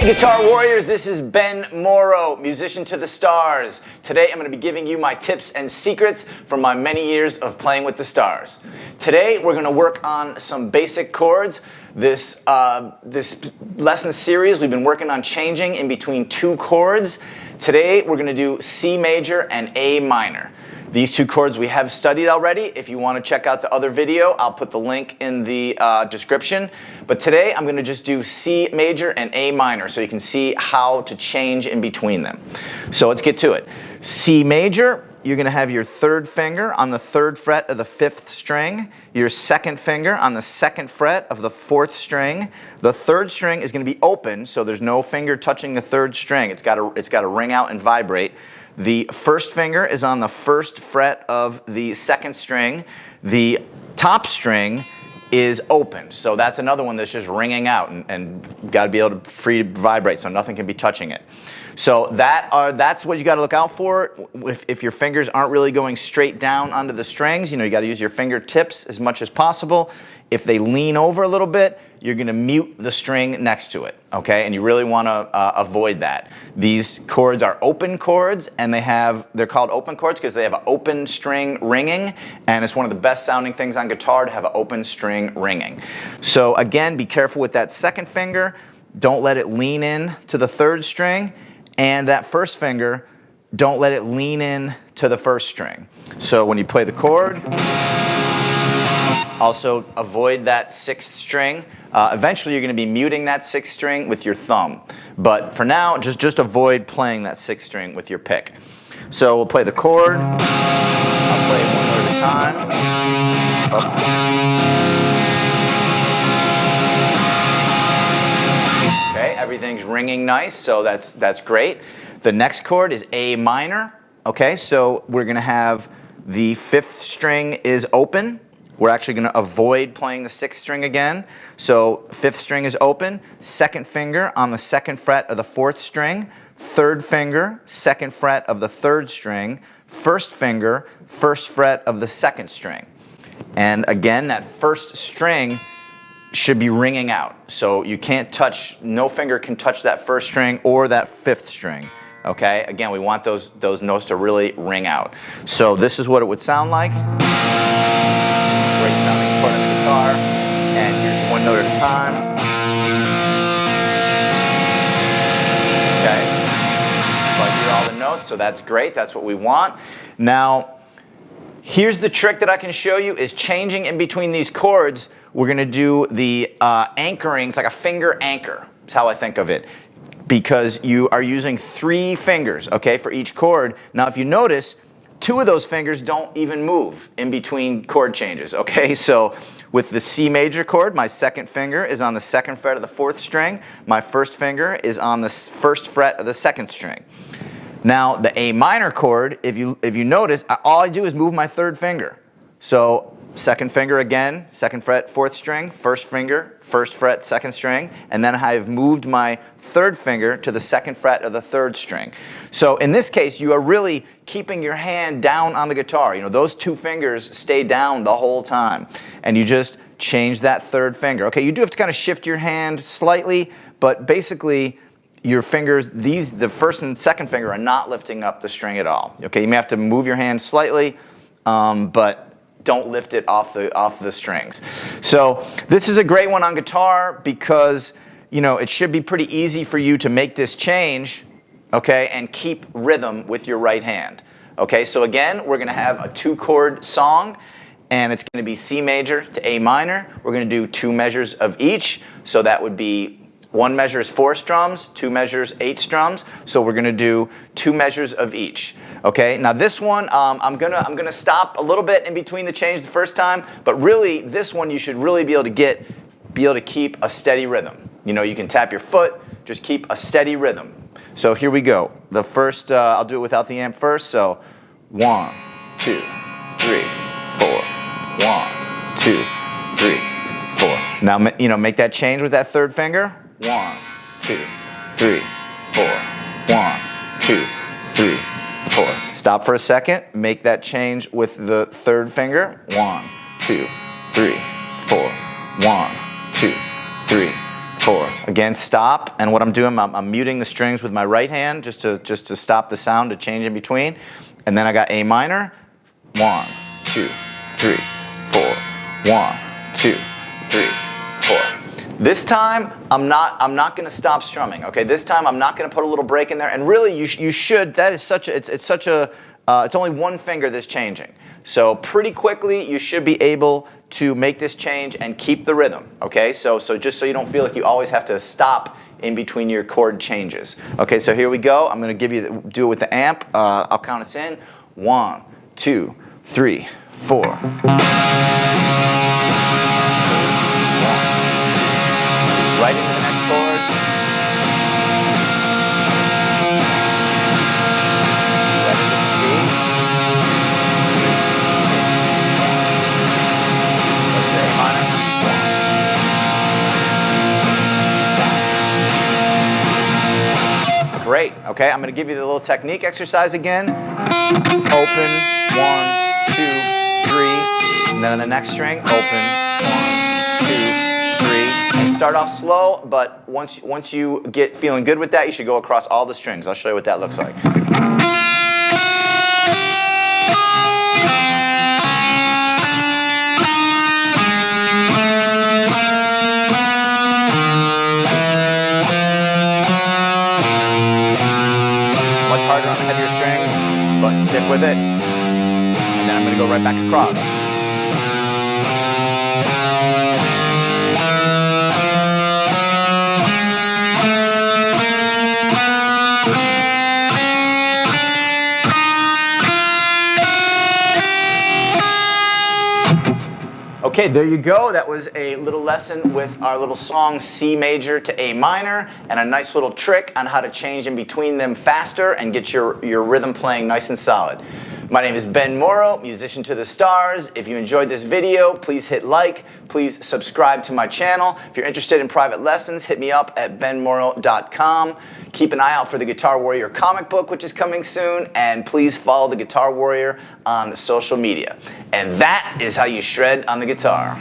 Hey Guitar Warriors, this is Ben Morrow, musician to the stars. Today I'm going to be giving you my tips and secrets from my many years of playing with the stars. Today we're going to work on some basic chords. This lesson series we've been working on changing in between two chords. Today we're going to do C major and A minor. These two chords we have studied already. If you want to check out the other video, I'll put the link in the description. But today I'm going to just do C major and A minor so you can see how to change in between them. So let's get to it. C major, you're going to have your third finger on the third fret of the fifth string, your second finger on the second fret of the fourth string. The third string is going to be open, so there's no finger touching the third string. It's got to ring out and vibrate. The first finger is on the first fret of the second string. The top string is open, so that's another one that's just ringing out and got to be able to free to vibrate, so nothing can be touching it. So that's what you got to look out for. If your fingers aren't really going straight down onto the strings, you got to use your fingertips as much as possible. If they lean over a little bit, you're going to mute the string next to it, okay? And you really want to avoid that. These chords are open chords, and they're called open chords because they have an open string ringing, and it's one of the best sounding things on guitar to have an open string ringing. So again, be careful with that second finger. Don't let it lean in to the third string, and that first finger, don't let it lean in to the first string. So when you play the chord, also avoid that sixth string. Eventually you're going to be muting that sixth string with your thumb. But for now, just avoid playing that sixth string with your pick. So we'll play the chord. I'll play it one note at a time. Up. Okay, everything's ringing nice, so that's great. The next chord is A minor. Okay, so we're going to have the fifth string is open. We're actually going to avoid playing the sixth string again. So fifth string is open, second finger on the second fret of the fourth string, third finger, second fret of the third string, first finger, first fret of the second string. And again, that first string should be ringing out. So you can't touch, no finger can touch that first string or that fifth string. Okay, again, we want those notes to really ring out. So this is what it would sound like. Great sounding chord on the guitar, and here's one note at a time. Okay, so I hear all the notes, so that's great, that's what we want. Now, here's the trick that I can show you is changing in between these chords. We're going to do the anchoring, it's like a finger anchor, that's how I think of it, because you are using three fingers, okay, for each chord. Now, if you notice, two of those fingers don't even move in between chord changes, okay? So with the C major chord, my second finger is on the second fret of the fourth string. My first finger is on the first fret of the second string. Now, the A minor chord, if you notice, all I do is move my third finger. So second finger again, second fret, fourth string, first finger, first fret, second string, and then I've moved my third finger to the second fret of the third string. So in this case, you are really keeping your hand down on the guitar. Those two fingers stay down the whole time, and you just change that third finger. Okay, you do have to kind of shift your hand slightly, but basically your fingers, the first and second finger are not lifting up the string at all. Okay, you may have to move your hand slightly, but don't lift it off the strings. So this is a great one on guitar because it should be pretty easy for you to make this change, okay, and keep rhythm with your right hand. Okay, so again, we're going to have a two-chord song, and it's going to be C major to A minor. We're going to do two measures of each, so that would be one measure is 4 strums, two measures 8 strums. So we're going to do two measures of each. Okay. Now this one, I'm gonna stop a little bit in between the change the first time, but really this one you should really be able to keep a steady rhythm. You can tap your foot, just keep a steady rhythm. So here we go. The first, I'll do it without the amp first. So 1, 2, 3, 4. 1, 2, 3, 4. Now make that change with that third finger. 1, 2, 3, 4. 1, 2, 3, 4. Stop for a second. Make that change with the third finger. 1, 2, 3, 4. 1, 2, 3, 4. Again, stop, and what I'm doing, I'm muting the strings with my right hand just to stop the sound to change in between. And then I got A minor, 1, 2, 3, 4, 1, 2, 3, 4. This time, I'm not going to stop strumming. Okay, this time I'm not going to put a little break in there. And really, you should. That is such a. It's only one finger that's changing. So pretty quickly, you should be able to make this change and keep the rhythm. Okay, so just so you don't feel like you always have to stop in between your chord changes. Okay, so here we go. I'm going to do it with the amp. I'll count us in. 1, 2, 3, 4. Right into the next chord. Right into the C. Go to A minor. Great. Okay, I'm going to give you the little technique exercise again. Open, 1, 2, 3. And then on the next string, open, 1, 2, 3. And start off slow, but once you get feeling good with that, you should go across all the strings. I'll show you what that looks like. Much harder on the heavier strings, but stick with it. And then I'm going to go right back across. Okay, there you go. That was a little lesson with our little song C major to A minor, and a nice little trick on how to change in between them faster and get your rhythm playing nice and solid. My name is Ben Morrow, musician to the stars. If you enjoyed this video, please hit like. Please subscribe to my channel. If you're interested in private lessons, hit me up at benmorrow.com. Keep an eye out for the Guitar Warrior comic book, which is coming soon, and please follow the Guitar Warrior on social media. And that is how you shred on the guitar.